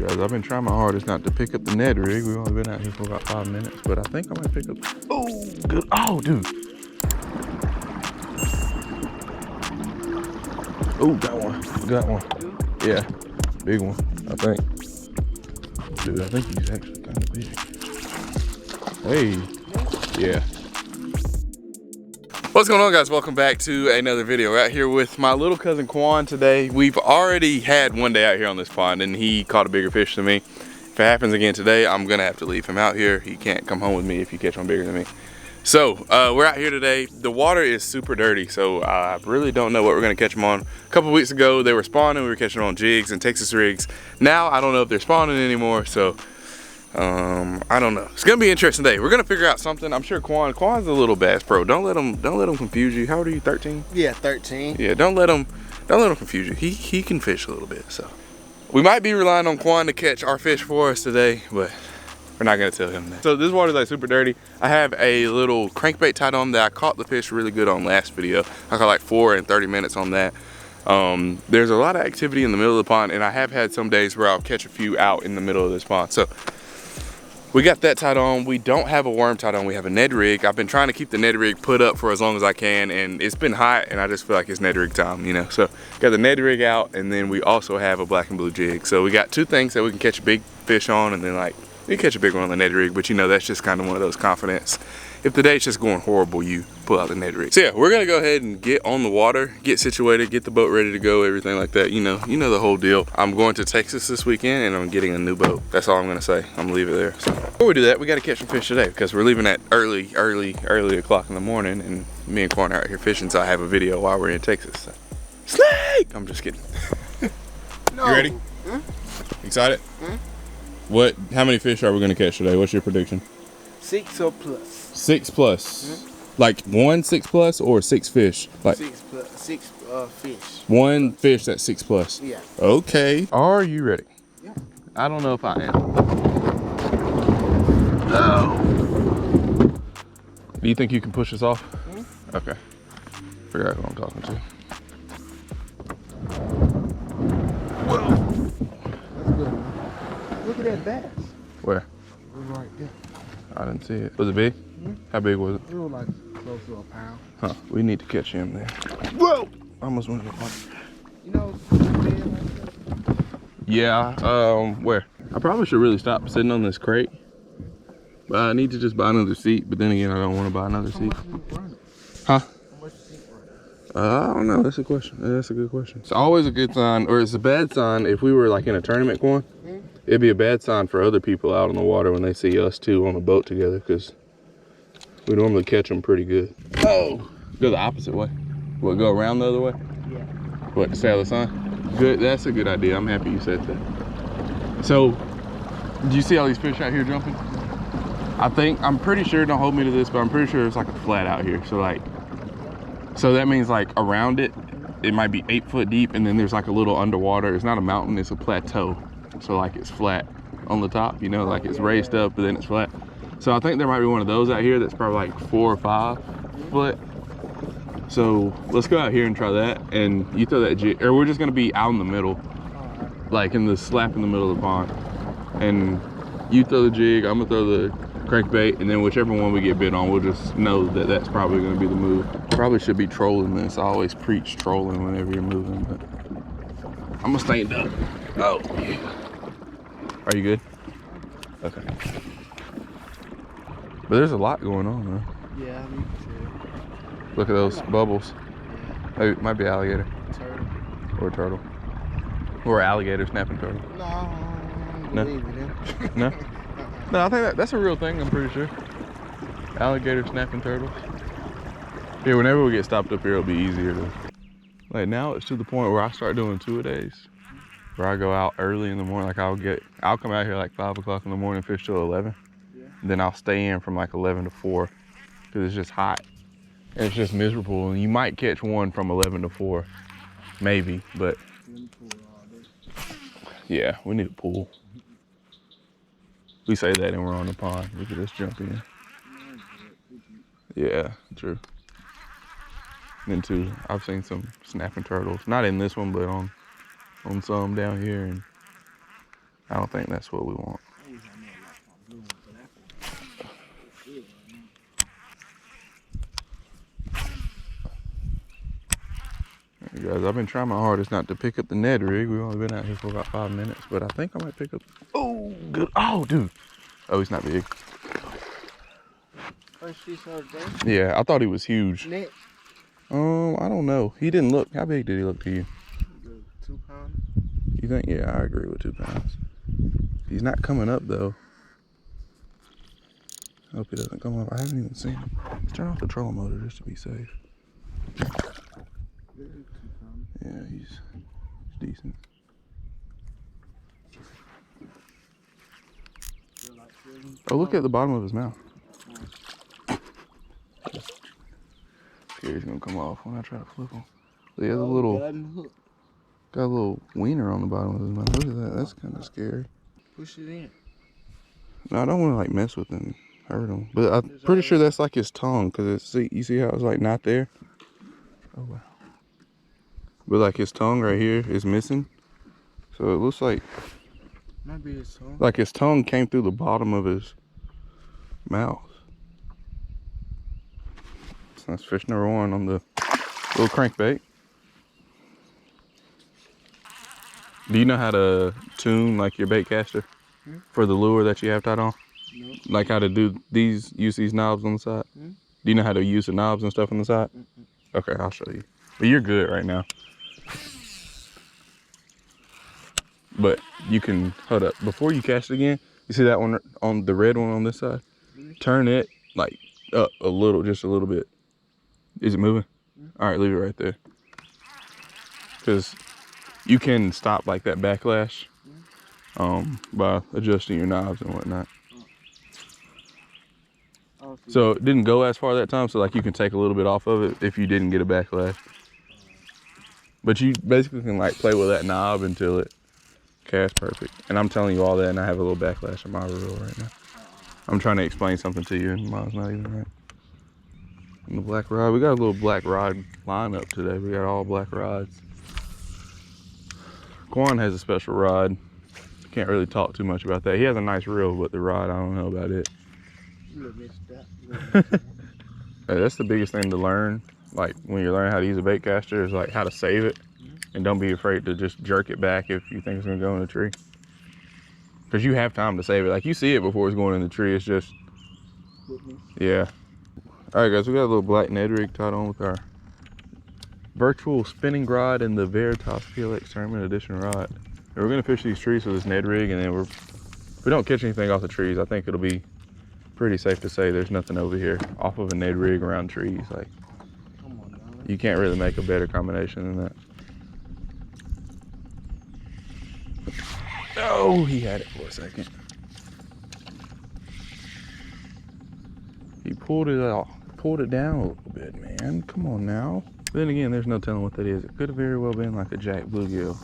guys. I've been trying my hardest not to pick up the Ned rig. We've only been out here for about 5 minutes, but I think I might pick up. Oh, good. Oh, dude. Oh, got one. Got one. Yeah, big one, I think. Dude, I think he's actually kind of big. Hey, yeah. What's going on, guys? Welcome back to another video. We're out here with my little cousin Quan today. We've already had one day out here on this pond and he caught a bigger fish than me. If it happens again today, I'm gonna have to leave him out here. He can't come home with me if you catch one bigger than me. So we're out here today. The water is super dirty, so I really don't know what we're gonna catch them on. A couple weeks ago, they were spawning. We were catching them on jigs and Texas rigs. Now, I don't know if they're spawning anymore, so I don't know. It's gonna be an interesting day. We're gonna figure out something. I'm sure Quan's a little bass pro. Don't let him confuse you. How old are you? 13? Yeah, 13. Yeah, don't let him confuse you. He can fish a little bit, so we might be relying on Quan to catch our fish for us today, but we're not gonna tell him that. So this water's like super dirty. I have a little crankbait tied on that I caught the fish really good on last video. I caught like 4 in 30 minutes on that. There's a lot of activity in the middle of the pond, and I have had some days where I'll catch a few out in the middle of this pond. So we got that tied on. We don't have a worm tied on. We have a Ned rig. I've been trying to keep the Ned rig put up for as long as I can, and it's been hot, and I just feel like it's Ned rig time, you know? So got the Ned rig out, and then we also have a black and blue jig. So we got 2 things that we can catch a big fish on, and then like, you catch a big one on the Ned rig, but you know, that's just kind of one of those confidence. If the day's just going horrible, you pull out the Ned rig. So yeah, we're gonna go ahead and get on the water, get situated, get the boat ready to go, everything like that. You know the whole deal. I'm going to Texas this weekend and I'm getting a new boat. That's all I'm gonna say. I'm gonna leave it there. So before we do that, we gotta catch some fish today because we're leaving at early o'clock in the morning, and me and Quan are out here fishing, so I have a video while we're in Texas. So. Snake! I'm just kidding. No. You ready? Excited? How many fish are we gonna catch today? What's your prediction? 6 or plus. 6 plus. Like 1 6 plus or 6 fish? Like 6 fish. 1 fish that's 6 plus. Yeah. Okay. Are you ready? Yeah. I don't know if I am. Oh. Do you think you can push this off? Okay. Figure out who I'm talking to. Whoa. That's good. Look at that bass. Where? It was right there. I didn't see it. Was it big? How big was it? It was like close to a pound. Huh. We need to catch him there. Whoa! I almost went to the pond. You know, like that? Yeah. Where? I probably should really stop sitting on this crate. But I need to just buy another seat. But then again, I don't want to buy another seat. Huh? I don't know. That's a question. That's a good question. It's always a good sign, or it's a bad sign if we were like in a tournament going. It'd be a bad sign for other people out on the water when they see us two on a boat together, because we normally catch them pretty good. Oh, go the opposite way. What, go around the other way? Yeah. What, stay out of the sun? Good. That's a good idea. I'm happy you said that. So, do you see all these fish out here jumping? I'm pretty sure, don't hold me to this, but I'm pretty sure it's like a flat out here. So that means like around it, it might be 8 foot deep, and then there's like a little underwater. It's not a mountain, it's a plateau. So like it's flat on the top, you know, like it's raised up, but then it's flat. So I think there might be one of those out here that's probably like 4 or 5 foot. So let's go out here and try that. And you throw that jig, or we're just gonna be out in the middle, like in the slap in the middle of the pond. And you throw the jig, I'm gonna throw the crankbait, and then whichever one we get bit on, we'll just know that that's probably gonna be the move. Probably should be trolling this. I always preach trolling whenever you're moving, but I'm gonna stand up. Oh, yeah. Are you good? Okay. But there's a lot going on, though. Yeah, me too. Look at those bubbles. Yeah. It might be alligator. Turtle. Or turtle. Or alligator snapping turtle. No, I don't believe in them. No? No, I think that's a real thing, I'm pretty sure. Alligator snapping turtles. Yeah, whenever we get stopped up here, it'll be easier to. Like now it's to the point where I start doing 2-a-days. Where I go out early in the morning, like I'll come out here like 5 o'clock in the morning, fish till 11. Yeah. Then I'll stay in from like 11 to 4 because it's just hot. And it's just miserable. And you might catch one from 11 to 4, maybe, but yeah, we need a pool. We say that and we're on the pond. Look at us jumping in. Yeah, true. And then too, I've seen some snapping turtles. Not in this one, but on some down here. And I don't think that's what we want. Hey guys, I've been trying my hardest not to pick up the Ned rig. We've only been out here for about 5 minutes, but I think I might pick up. Oh, good. Oh, dude. Oh, he's not big. First fish of the day. Yeah, I thought he was huge. Net. I don't know. He didn't look. How big did he look to you? 2 pounds. You think? Yeah, I agree with 2 pounds. He's not coming up though. I hope he doesn't come up. I haven't even seen him. Let's turn off the trolling motor just to be safe. Yeah, he's decent. Oh, look at the bottom of his mouth. Scared he's gonna come off when I try to flip him. He has a little, got a little wiener on the bottom of his mouth. Look at that. That's kind of scary. Push it in. No, I don't want to like mess with him and hurt him. But I'm pretty sure that's like his tongue, cause you see how it's like not there. Oh wow. But like his tongue right here is missing, so it looks like Might be his tongue. like his tongue came through the bottom of his mouth. So that's fish number 1 on the little crankbait. Do you know how to tune like your bait caster for the lure that you have tied on? No. Like how to use these knobs on the side? Do you know how to use the knobs and stuff on the side? Okay, I'll show you. But you're good right now. But you can, hold up, before you cast it again, you see that one on the red one on this side? Turn it like up a little, just a little bit. Is it moving? All right, leave it right there. Because you can stop like that backlash by adjusting your knobs and whatnot. So it didn't go as far that time, so like you can take a little bit off of it if you didn't get a backlash. But you basically can like play with that knob until it casts perfect. And I'm telling you all that and I have a little backlash on my reel right now. I'm trying to explain something to you and mine's not even right. And the black rod, we got a little black rod lineup today. We got all black rods. Quan has a special rod. Can't really talk too much about that. He has a nice reel, but the rod, I don't know about it. Hey, that's the biggest thing to learn. Like when you're learning how to use a bait caster is like how to save it. And don't be afraid to just jerk it back if you think it's gonna go in the tree. Because you have time to save it. Like you see it before it's going in the tree. It's just, yeah. All right, guys, we got a little black Ned rig tied on with our virtual spinning rod and the Veritas PLX Tournament Edition rod. And we're gonna fish these trees with this Ned rig, and then if we don't catch anything off the trees, I think it'll be pretty safe to say there's nothing over here off of a Ned rig around trees. Like, you can't really make a better combination than that. Oh, he had it for a second. He pulled it off, pulled it down a little bit, man. Come on now. But then again, there's no telling what that is. It could have very well been like a jack bluegill.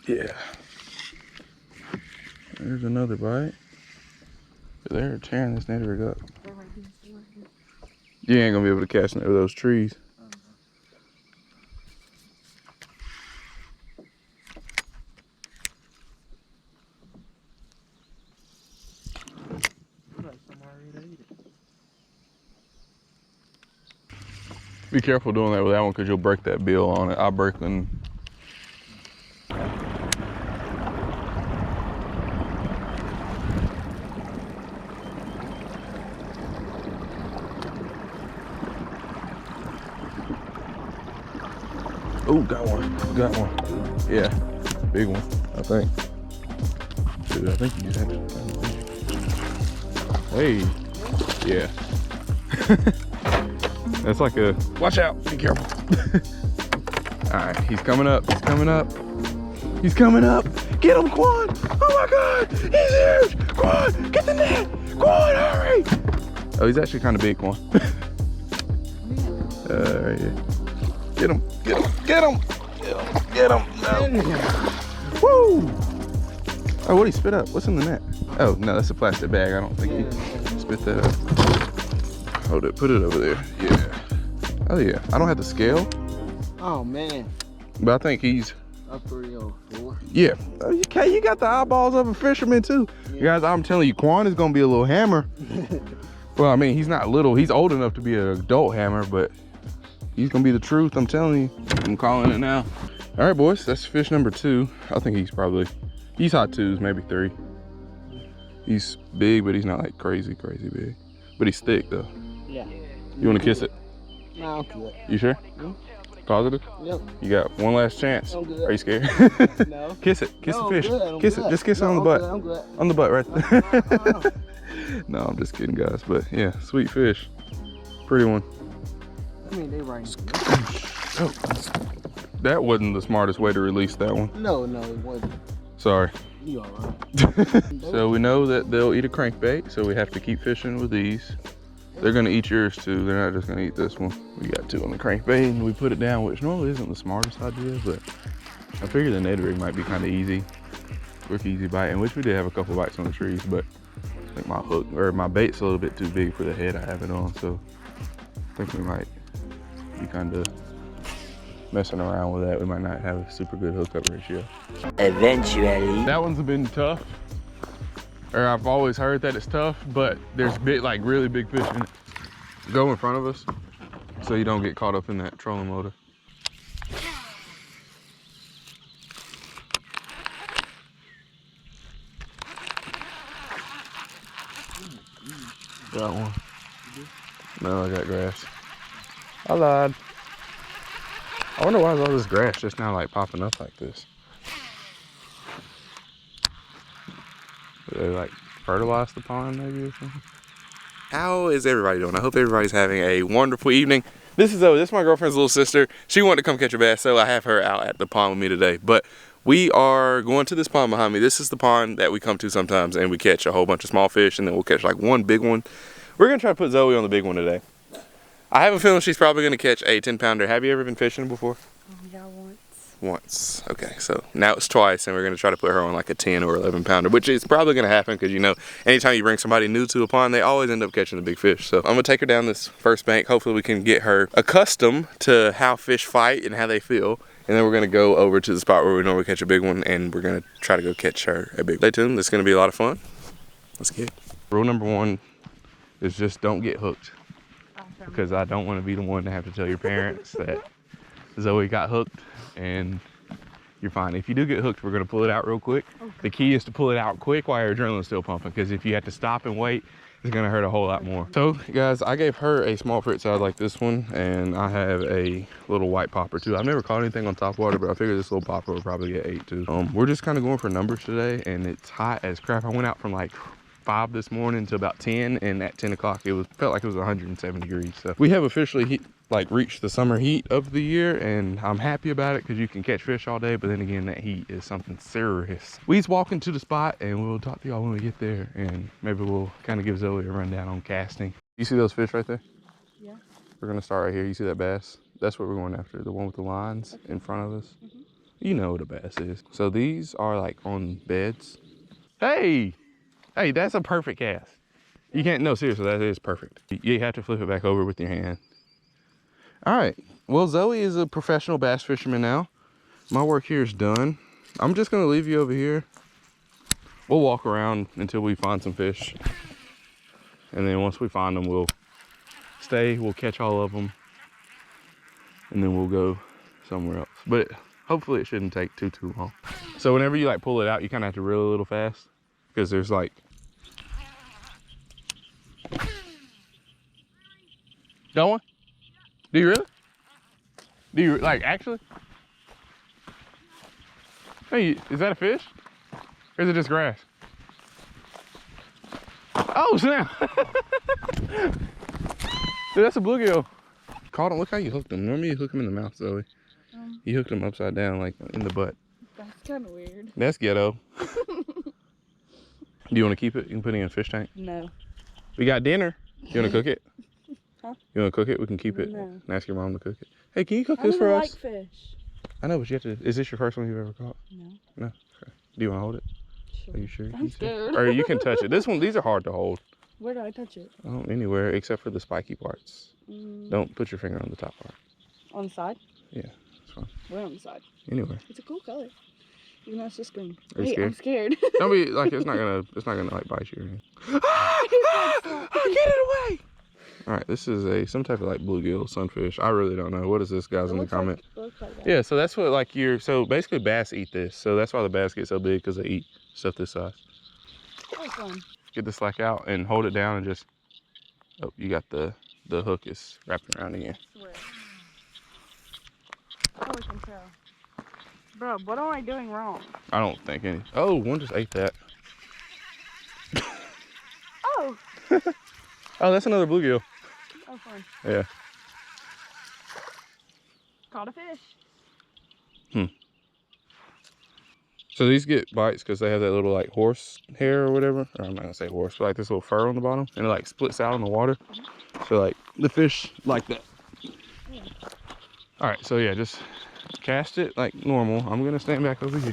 Yeah. There's another bite. They're tearing this Ned rig up. You ain't gonna be able to catch it over those trees. Be careful doing that with that one because you'll break that bill on it. I'll break them. Oh, got one. Got one. Yeah, big one, I think. Dude, I think you had it. Hey, yeah. That's like a, watch out, be careful. All right, he's coming up, he's coming up. He's coming up. Get him, Quan. Oh my God, he's huge. Quan, get the net. Quan, hurry. Oh, he's actually kind of big, Quan. Right here. Get him, get him, get him. Get him, no. Woo. Oh, what'd he spit up? What's in the net? Oh, no, that's a plastic bag. I don't think he spit that up. Hold it, put it over there. Yeah. Oh yeah, I don't have the scale. Oh man. But I think he's A 304. yeah. Okay, you got the eyeballs of a fisherman too. Yeah. Guys, I'm telling you, Quan is gonna be a little hammer. Well, I mean, he's not little. He's old enough to be an adult hammer, but he's gonna be the truth. I'm telling you. I'm calling it now. All right, boys, that's fish number 2. I think he's hot 2s, maybe 3. He's big, but he's not like crazy big. But he's thick though. Yeah. You wanna kiss it? No, I'm good. You sure? Mm-hmm. Positive? Yep. You got one last chance. I'm good. Are you scared? No. Kiss it. Kiss No, the fish. I'm good, I'm Kiss good. it. Just kiss it on the I'm butt. good, I'm good. On the butt right there. No. No, I'm just kidding, guys. But yeah, sweet fish. Pretty one. I mean, they right. Oh, that wasn't the smartest way to release that one. No, it wasn't. Sorry. You all right? So we know that they'll eat a crankbait, so we have to keep fishing with these. They're gonna eat yours too. They're not just gonna eat this one. We got 2 on the crankbait and we put it down, which normally isn't the smartest idea, but I figured the Ned rig might be kind of easy. Quick, easy bite, and which we did have a couple bites on the trees, but I think my hook, or my bait's a little bit too big for the head I have it on, so I think we might be kind of messing around with that. We might not have a super good hookup ratio. Eventually. That one's been tough. Or I've always heard that it's tough, but there's big, like really big fish in it. Go in front of us so you don't get caught up in that trolling motor. Got one. No, I got grass. I lied. I wonder why is all this grass just now like popping up like this? They like fertilize the pond maybe or something? How is everybody doing? I hope everybody's having a wonderful evening. This is Zoe. This is my girlfriend's little sister. She wanted to come catch a bass, so I have her out at the pond with me today. But we are going to this pond behind me. This is the pond that we come to sometimes, and we catch a whole bunch of small fish, and then we'll catch like one big one. We're gonna try to put Zoe on the big one today. I have a feeling she's probably gonna catch a 10-pounder. Have you ever been fishing before? Yeah, once. Once. Okay, so now it's twice, and we're gonna try to put her on like a 10 or 11-pounder, which is probably gonna happen because, you know, anytime you bring somebody new to a pond, they always end up catching the big fish. So I'm gonna take her down this first bank. Hopefully we can get her accustomed to how fish fight and how they feel. And then we're gonna go over to the spot where we normally catch a big one, and we're gonna try to go catch her a big one. Stay tuned, this is gonna be a lot of fun. Let's get it. Rule number 1 is just don't get hooked. Because I don't want to be the one to have to tell your parents that Zoe got hooked, and you're fine. If you do get hooked, we're going to pull it out real quick. Okay. The key is to pull it out quick while your adrenaline's still pumping, because if you have to stop and wait, it's going to hurt a whole lot more. So guys, I gave her a small frit side like this one, and I have a little white popper too. I've never caught anything on top water, but I figured this little popper would probably get 8 too. We're just kind of going for numbers today, and it's hot as crap. I went out from like 5 this morning to about 10, and at 10 o'clock it felt like it was 107 degrees. So we have officially reached the summer heat of the year, and I'm happy about it because you can catch fish all day, but then again, that heat is something serious. We just walking to the spot, and we'll talk to y'all when we get there, and maybe we'll kind of give Zoe a rundown on casting. You see those fish right there? Yeah. We're gonna start right here. You see that bass? That's what we're going after, the one with the lines in front of us. You know what a bass is. So these are like on beds. Hey, that's a perfect cast. You can't, no, seriously, that is perfect. You have to flip it back over with your hand. All right, well, Zoe is a professional bass fisherman now. My work here is done. I'm just gonna leave you over here. We'll walk around until we find some fish. And then once we find them, we'll stay, we'll catch all of them, and then we'll go somewhere else. But hopefully it shouldn't take too long. So whenever you pull it out, you kind of have to reel a little fast, because there's Don't one? Do you really? Do you actually? Hey, is that a fish? Or is it just grass? Oh snap! Dude, that's a bluegill. Caught him. Look how you hooked him. Normally you hook him in the mouth, Zoe. You hooked him upside down, like in the butt. That's kind of weird. That's ghetto. Do you want to keep it? You can put it in a fish tank. No. We got dinner. You want to cook it? Huh? You want to cook it? We can keep it. No. And ask your mom to cook it. Hey, can you cook this for us? I like fish. I know, but you have to. Is this your first one you've ever caught? No. No. Okay. Do you want to hold it? Sure. Are you sure? I'm scared. Or you can touch it. These are hard to hold. Where do I touch it? Anywhere except for the spiky parts. Mm. Don't put your finger on the top part. On the side? Yeah. It's fine. We're on the side. Anyway. It's a cool color. Even though it's just green. Are you Wait, I'm scared. Don't be like it's not gonna like bite you or anything. Ah, get it away! All right, this is some type of like bluegill sunfish. I really don't know. What is this, guys, in the comment? Like that. Yeah, so that's what like so basically bass eat this. So that's why the bass get so big, because they eat stuff this size. That was fun. Get the slack out and hold it down and just, oh, you got the hook is wrapping around again. I swear. Oh, we can tell. Bro, what am I doing wrong? I don't think any. Oh, one just ate that. Oh! Oh, that's another bluegill. Oh, fun. Yeah. Caught a fish. So these get bites because they have that little like horse hair or whatever. Or I'm not gonna say horse, but like this little fur on the bottom, and it like splits out in the water. So like the fish like that. Yeah. All right, so yeah, just cast it like normal. I'm gonna stand back over here.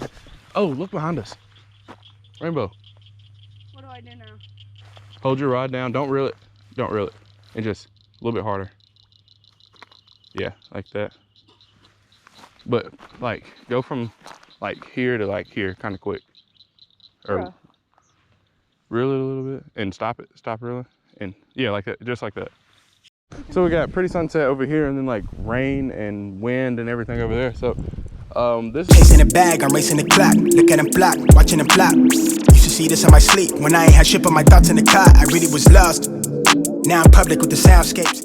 Oh, look behind us. Rainbow. What do I do now? Hold your rod down. Don't reel it. Don't reel it. And just a little bit harder. Yeah, like that. But like go from like here to like here kind of quick. Or Bruh. reel it a little bit and stop it. Stop reeling. And yeah, like that. Just like that. So we got pretty sunset over here and then like rain and wind and everything over there. So this is chasing a bag, I'm racing the clock. Look at them flock, watching them flop. Used to see this in my sleep when I ain't had shit but my thoughts in the car. I really was lost. Now I'm public with the soundscapes.